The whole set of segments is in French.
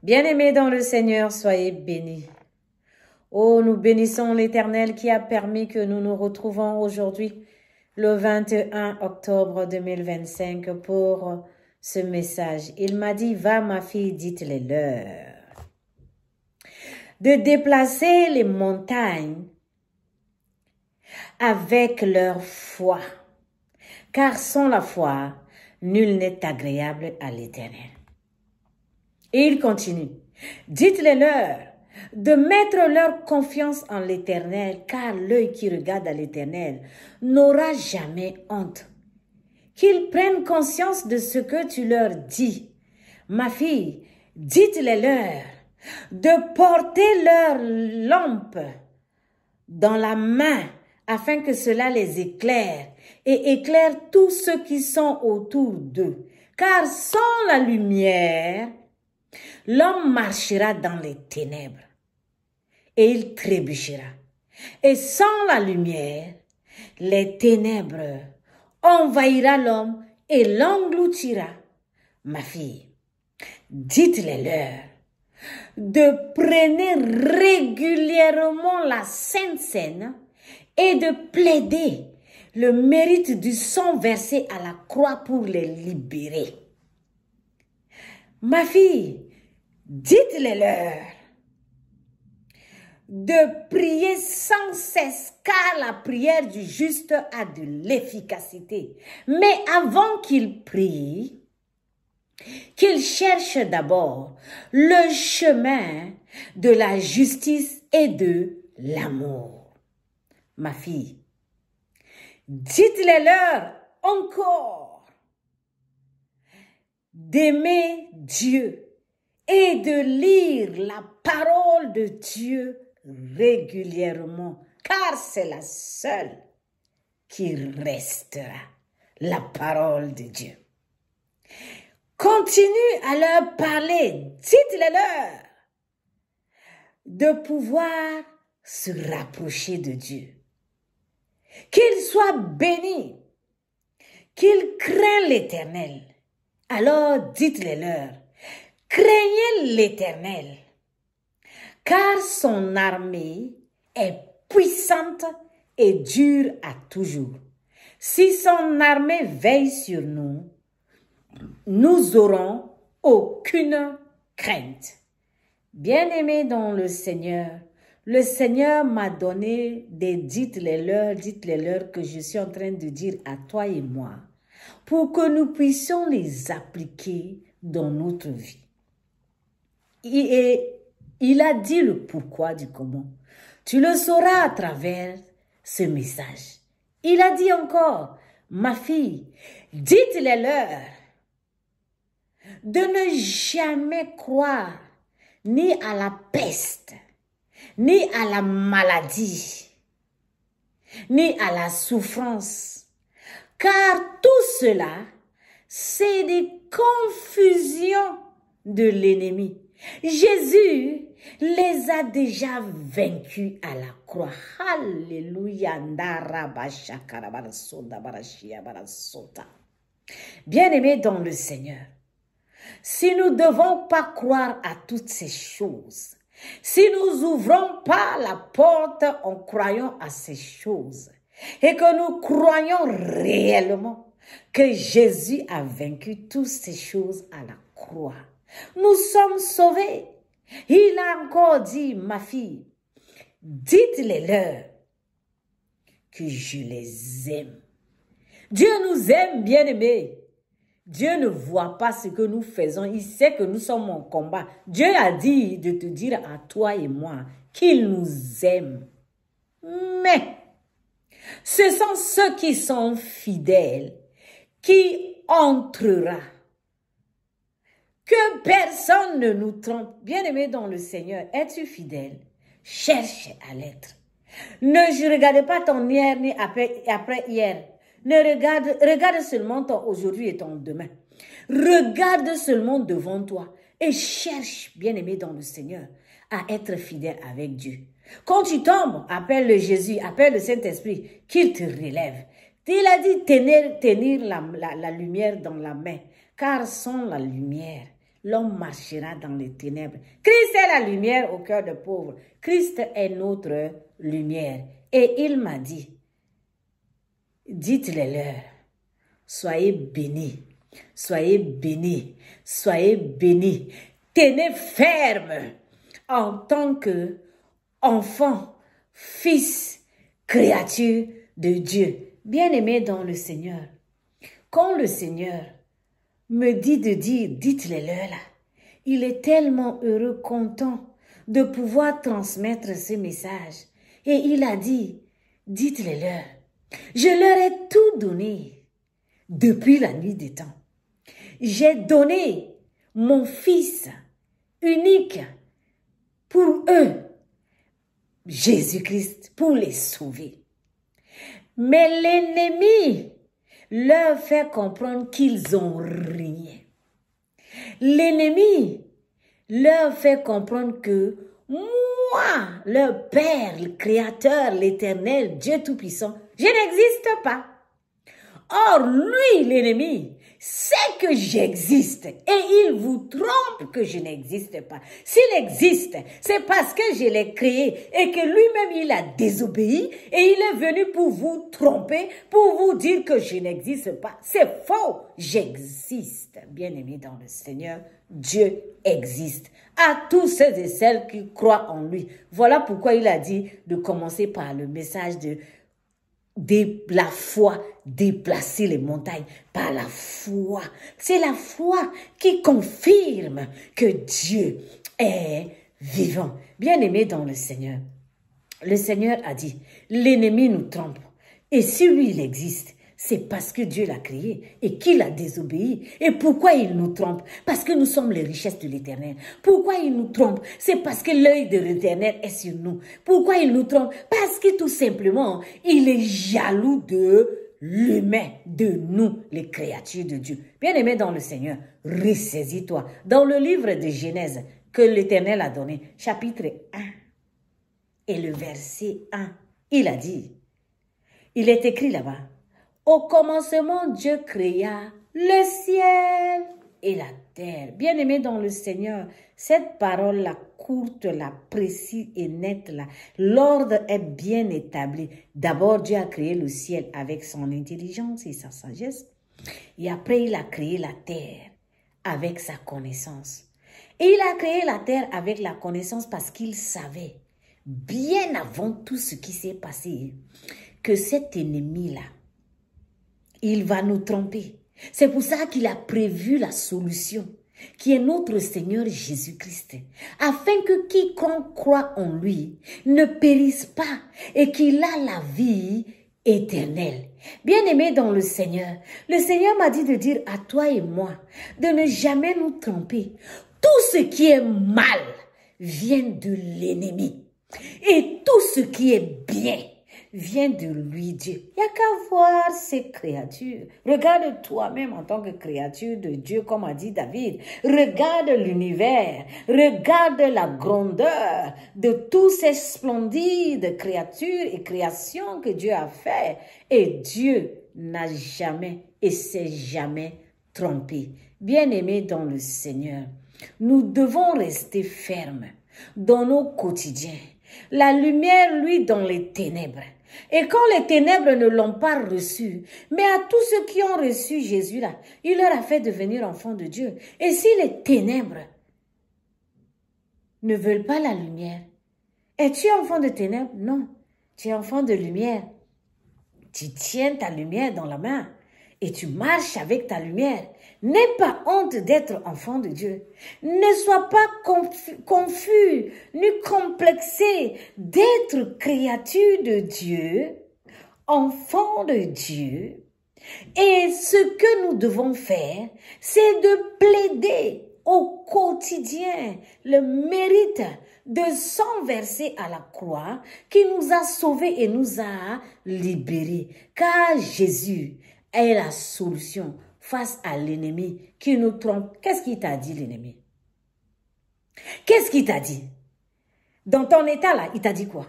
Bien-aimés dans le Seigneur, soyez bénis. Oh, nous bénissons l'Éternel qui a permis que nous nous retrouvons aujourd'hui, le 21 octobre 2025, pour ce message. Il m'a dit, va ma fille, dites-les-leur de déplacer les montagnes avec leur foi, car sans la foi, nul n'est agréable à l'Éternel. Et il continue, dites-les-leur de mettre leur confiance en l'Éternel, car l'œil qui regarde à l'Éternel n'aura jamais honte. Qu'ils prennent conscience de ce que tu leur dis. Ma fille, dites-les-leur de porter leur lampe dans la main afin que cela les éclaire et éclaire tous ceux qui sont autour d'eux. Car sans la lumière, l'homme marchera dans les ténèbres et il trébuchera. Et sans la lumière, les ténèbres envahira l'homme et l'engloutira. Ma fille, dites-les-leur de prendre régulièrement la Sainte Seine et de plaider le mérite du sang versé à la croix pour les libérer. Ma fille, dites-les-leur de prier sans cesse, car la prière du juste a de l'efficacité. Mais avant qu'ils prient, qu'ils cherchent d'abord le chemin de la justice et de l'amour. Ma fille, dites-les-leur encore d'aimer Dieu et de lire la parole de Dieu régulièrement, car c'est la seule qui restera, la parole de Dieu. Continue à leur parler, dites-les-leur de pouvoir se rapprocher de Dieu. Qu'ils soient bénis, qu'ils craignent l'Éternel. Alors dites-les-leur, craignez l'Éternel, car son armée est puissante et dure à toujours. Si son armée veille sur nous, nous aurons aucune crainte. Bien-aimés dans le Seigneur m'a donné des dites-les-leur que je suis en train de dire à toi et moi, pour que nous puissions les appliquer dans notre vie. Et il a dit le pourquoi du comment. Tu le sauras à travers ce message. Il a dit encore, ma fille, dites-les-leur de ne jamais croire ni à la peste, ni à la maladie, ni à la souffrance, car tout cela, c'est des confusions de l'ennemi. Jésus les a déjà vaincus à la croix. Alléluia. Bien-aimés dans le Seigneur, si nous ne devons pas croire à toutes ces choses, si nous n'ouvrons pas la porte en croyant à ces choses, et que nous croyons réellement que Jésus a vaincu toutes ces choses à la croix, nous sommes sauvés. Il a encore dit, ma fille, dites-les-leur que je les aime. Dieu nous aime, bien-aimés. Dieu ne voit pas ce que nous faisons. Il sait que nous sommes en combat. Dieu a dit de te dire à toi et moi qu'il nous aime. Mais ce sont ceux qui sont fidèles qui entrera. Que personne ne nous trompe. Bien-aimé dans le Seigneur, es-tu fidèle? Cherche à l'être. Ne regarde pas ton hier ni après hier. Ne regarde seulement ton aujourd'hui et ton demain. Regarde seulement devant toi et cherche, bien-aimé dans le Seigneur, à être fidèle avec Dieu. Quand tu tombes, appelle le Jésus, appelle le Saint-Esprit, qu'il te relève. Il a dit tenir la lumière dans la main, car sans la lumière, l'homme marchera dans les ténèbres. Christ est la lumière au cœur des pauvres. Christ est notre lumière. Et il m'a dit, dites-les-leur, soyez bénis, soyez bénis, soyez bénis. Tenez ferme en tant que enfant, fils, créature de Dieu. Bien-aimé dans le Seigneur, quand le Seigneur me dit de dire, dites-les-leur là, il est tellement heureux, content de pouvoir transmettre ce message. Et il a dit, dites-les-leur, je leur ai tout donné depuis la nuit des temps. J'ai donné mon fils unique pour eux, Jésus-Christ, pour les sauver. Mais l'ennemi leur fait comprendre qu'ils ont rien. L'ennemi leur fait comprendre que moi, leur Père, le Créateur, l'Éternel, Dieu Tout-Puissant, je n'existe pas. Or, lui, l'ennemi, sait que j'existe et il vous trompe que je n'existe pas. S'il existe, c'est parce que je l'ai créé et que lui-même, il a désobéi et il est venu pour vous tromper, pour vous dire que je n'existe pas. C'est faux. J'existe. Bien-aimé dans le Seigneur, Dieu existe. À tous ceux et celles qui croient en lui. Voilà pourquoi il a dit de commencer par le message de la foi, déplacer les montagnes par la foi. C'est la foi qui confirme que Dieu est vivant. Bien-aimé dans le Seigneur a dit, l'ennemi nous trompe. Et si lui, il existe, c'est parce que Dieu l'a créé et qu'il a désobéi. Et pourquoi il nous trompe? Parce que nous sommes les richesses de l'Éternel. Pourquoi il nous trompe? C'est parce que l'œil de l'Éternel est sur nous. Pourquoi il nous trompe? Parce que tout simplement, il est jaloux de l'humain, de nous, les créatures de Dieu. Bien-aimé dans le Seigneur, ressaisis-toi. Dans le livre de Genèse que l'Éternel a donné, chapitre 1 et le verset 1, il a dit, il est écrit là-bas, au commencement, Dieu créa le ciel et la terre. Bien-aimé dans le Seigneur, cette parole-là, courte, la précise et nette, là, l'ordre est bien établi. D'abord, Dieu a créé le ciel avec son intelligence et sa sagesse. Et après, il a créé la terre avec sa connaissance. Et il a créé la terre avec la connaissance parce qu'il savait, bien avant tout ce qui s'est passé, que cet ennemi-là, il va nous tromper. C'est pour ça qu'il a prévu la solution, qui est notre Seigneur Jésus-Christ, afin que quiconque croit en lui ne périsse pas et qu'il a la vie éternelle. Bien-aimé dans le Seigneur m'a dit de dire à toi et moi de ne jamais nous tromper. Tout ce qui est mal vient de l'ennemi et tout ce qui est bien vient de lui, Dieu. Il n'y a qu'à voir ces créatures. Regarde toi-même en tant que créature de Dieu, comme a dit David. Regarde l'univers. Regarde la grandeur de toutes ces splendides créatures et créations que Dieu a fait. Et Dieu n'a jamais et s'est jamais trompé. Bien-aimés dans le Seigneur, nous devons rester fermes dans nos quotidiens. La lumière, lui, dans les ténèbres. Et quand les ténèbres ne l'ont pas reçu, mais à tous ceux qui ont reçu Jésus là, il leur a fait devenir enfants de Dieu. Et si les ténèbres ne veulent pas la lumière, es-tu enfant de ténèbres? Non, tu es enfant de lumière. Tu tiens ta lumière dans la main et tu marches avec ta lumière. N'aie pas honte d'être enfant de Dieu. Ne sois pas confus ni complexé d'être créature de Dieu, enfant de Dieu. Et ce que nous devons faire, c'est de plaider au quotidien le mérite de sang versé à la croix qui nous a sauvés et nous a libérés. Car Jésus est la solution face à l'ennemi qui nous trompe. Qu'est-ce qu'il t'a dit, l'ennemi? Qu'est-ce qu'il t'a dit? Dans ton état là, il t'a dit quoi?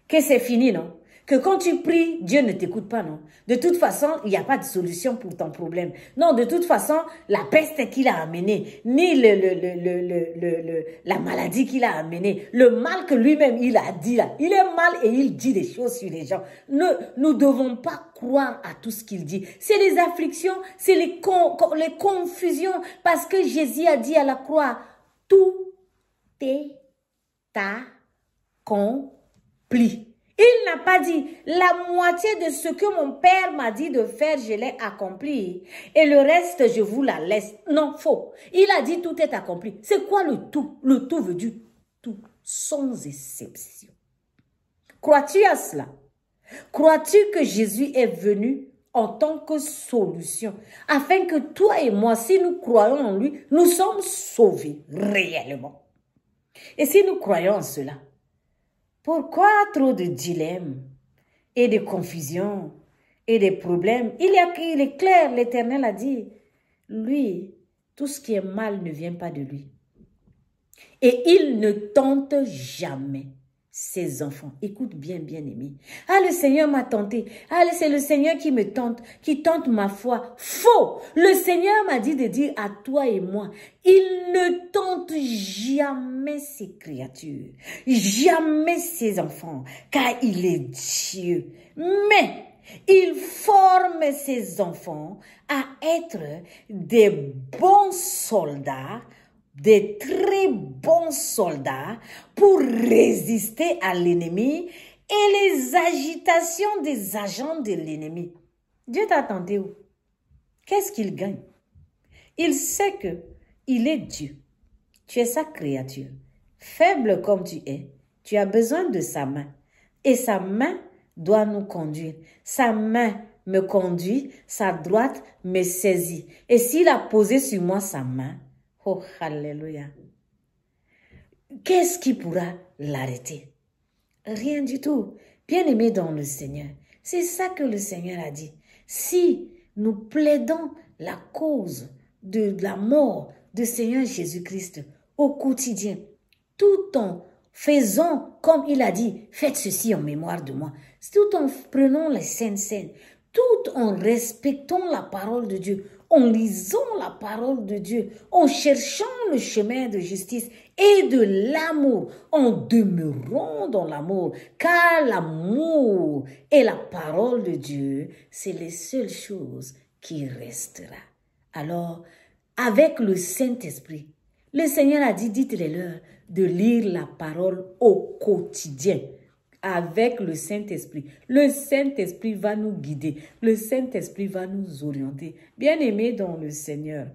Que c'est fini, non? que quand tu pries, Dieu ne t'écoute pas, non? De toute façon, il n'y a pas de solution pour ton problème. Non, de toute façon, la peste qu'il a amenée, ni la maladie qu'il a amenée, le mal que lui-même il a dit là, il est mal et il dit des choses sur les gens. Nous ne devons pas croire à tout ce qu'il dit. C'est les afflictions, c'est les confusions, parce que Jésus a dit à la croix, tout est accompli. Il n'a pas dit, la moitié de ce que mon père m'a dit de faire, je l'ai accompli. Et le reste, je vous la laisse. Non, faux. Il a dit, tout est accompli. C'est quoi le tout? Le tout veut dire tout, sans exception. Crois-tu à cela? Crois-tu que Jésus est venu en tant que solution, afin que toi et moi, si nous croyons en lui, nous sommes sauvés réellement? Et si nous croyons en cela, pourquoi trop de dilemmes et de confusions et de problèmes? Il est clair, l'Éternel a dit, lui, tout ce qui est mal ne vient pas de lui. Et il ne tente jamais ses enfants. Écoute bien, bien-aimé. Ah, le Seigneur m'a tenté. Ah, c'est le Seigneur qui me tente, qui tente ma foi. Faux! Le Seigneur m'a dit de dire à toi et moi, il ne tente jamais ses créatures, jamais ses enfants, car il est Dieu. Mais il forme ses enfants à être des bons soldats, des très bons soldats pour résister à l'ennemi et les agitations des agents de l'ennemi. Dieu t'a tenté où? Qu'est-ce qu'il gagne? Il sait que il est Dieu. Tu es sa créature. Faible comme tu es, tu as besoin de sa main. Et sa main doit nous conduire. Sa main me conduit, sa droite me saisit. Et s'il a posé sur moi sa main, oh, alléluia. Qu'est-ce qui pourra l'arrêter? Rien du tout. Bien-aimé dans le Seigneur, c'est ça que le Seigneur a dit. Si nous plaidons la cause de la mort du Seigneur Jésus-Christ au quotidien, tout en faisant comme il a dit, faites ceci en mémoire de moi, tout en prenant les saintes scènes, tout en respectant la parole de Dieu, en lisant la parole de Dieu, en cherchant le chemin de justice et de l'amour, en demeurant dans l'amour, car l'amour et la parole de Dieu, c'est les seules choses qui resteront. Alors, avec le Saint-Esprit, le Seigneur a dit, dites-les-leur de lire la parole au quotidien. Avec le Saint-Esprit. Le Saint-Esprit va nous guider. Le Saint-Esprit va nous orienter. Bien-aimé dans le Seigneur,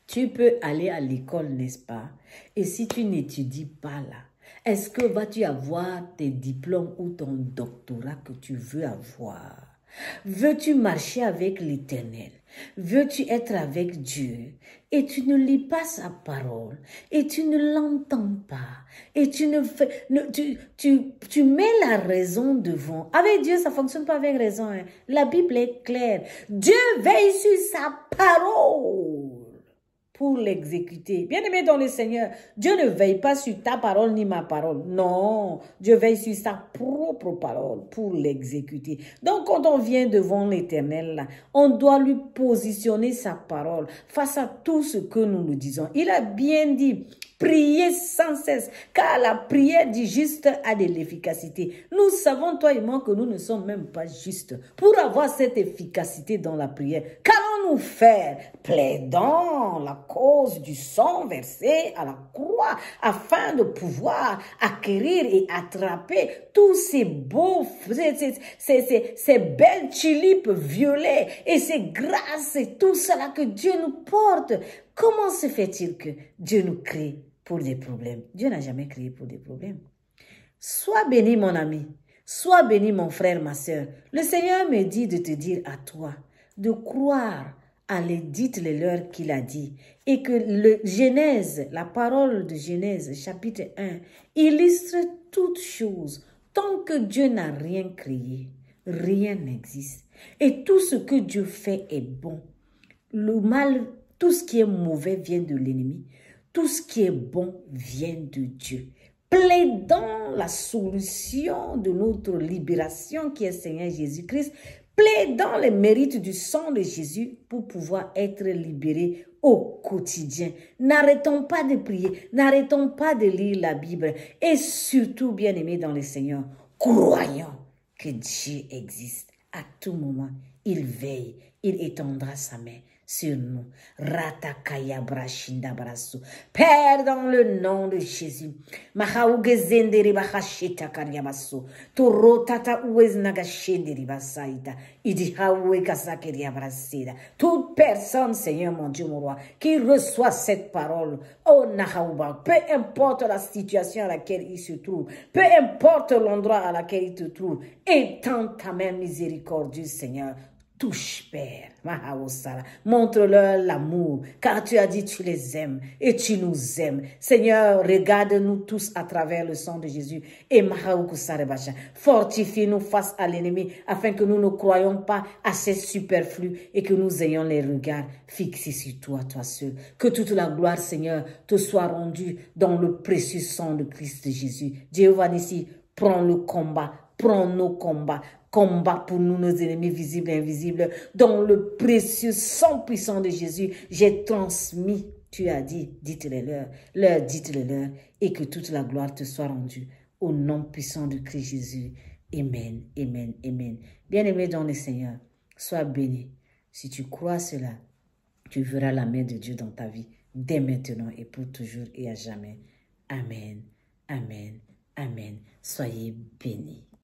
tu peux aller à l'école, n'est-ce pas? Et si tu n'étudies pas là, est-ce que vas-tu avoir tes diplômes ou ton doctorat que tu veux avoir? Veux-tu marcher avec l'Éternel? Veux-tu être avec Dieu? Et tu ne lis pas sa parole, et tu ne l'entends pas, et tu ne fais, tu mets la raison devant. Avec Dieu, ça ne fonctionne pas avec raison. Hein. La Bible est claire. Dieu veille sur sa parole pour l'exécuter. Bien-aimé dans le Seigneur, Dieu ne veille pas sur ta parole ni ma parole. Non, Dieu veille sur sa propre parole pour l'exécuter. Donc, quand on vient devant l'Éternel, on doit lui positionner sa parole face à tout ce que nous nous disons. Il a bien dit, priez sans cesse, car la prière du juste a de l'efficacité. Nous savons, toi et moi, que nous ne sommes même pas justes. Pour avoir cette efficacité dans la prière, qu'allons-nous faire? Plaidons la cause du sang versé à la croix, afin de pouvoir acquérir et attraper tous ces beaux, ces belles tulipes violets et ces grâces et tout cela que Dieu nous porte. Comment se fait-il que Dieu nous crée pour des problèmes? Dieu n'a jamais créé pour des problèmes. Sois béni, mon ami. Sois béni, mon frère, ma soeur. Le Seigneur me dit de te dire à toi de croire à dites-les leur qu'il a dit. Et que le Genèse, la parole de Genèse, chapitre 1, illustre toutes choses. Tant que Dieu n'a rien créé, rien n'existe. Et tout ce que Dieu fait est bon. Le mal, tout ce qui est mauvais vient de l'ennemi. Tout ce qui est bon vient de Dieu. plaidant la solution de notre libération qui est Seigneur Jésus-Christ, plaidant les mérites du sang de Jésus pour pouvoir être libérés au quotidien. N'arrêtons pas de prier, n'arrêtons pas de lire la Bible et surtout, bien-aimés dans le Seigneur, croyons que Dieu existe à tout moment. Il veille, il étendra sa main sur nous. Ratakaya brashinda brasu. Père, dans le nom de Jésus. Mahauge zenderi bahashita karyabasu. Toro tata uwez nagashenderi basaita. Idi hawe kasakeria brasida. Toute personne, Seigneur mon Dieu, mon roi, qui reçoit cette parole, oh Nahauba, peu importe la situation à laquelle il se trouve, peu importe l'endroit à laquelle il te trouve, étends ta main miséricordieuse, Seigneur. Touche, Père, montre-leur l'amour, car tu as dit tu les aimes et tu nous aimes. Seigneur, regarde-nous tous à travers le sang de Jésus et fortifie-nous face à l'ennemi afin que nous ne croyions pas à ces superflus et que nous ayons les regards fixés sur toi, toi seul. Que toute la gloire, Seigneur, te soit rendue dans le précieux sang de Christ Jésus. Jéhovah Nissi, prends le combat, prends nos combats. Combat pour nous, nos ennemis visibles et invisibles, dans le précieux sang puissant de Jésus, j'ai transmis, tu as dit, dites-le leur, dites-le leur, et que toute la gloire te soit rendue au nom puissant de Christ Jésus. Amen, amen, amen. Bien-aimé dans le Seigneur, sois béni. Si tu crois cela, tu verras la main de Dieu dans ta vie, dès maintenant et pour toujours et à jamais. Amen, amen, amen. Soyez bénis.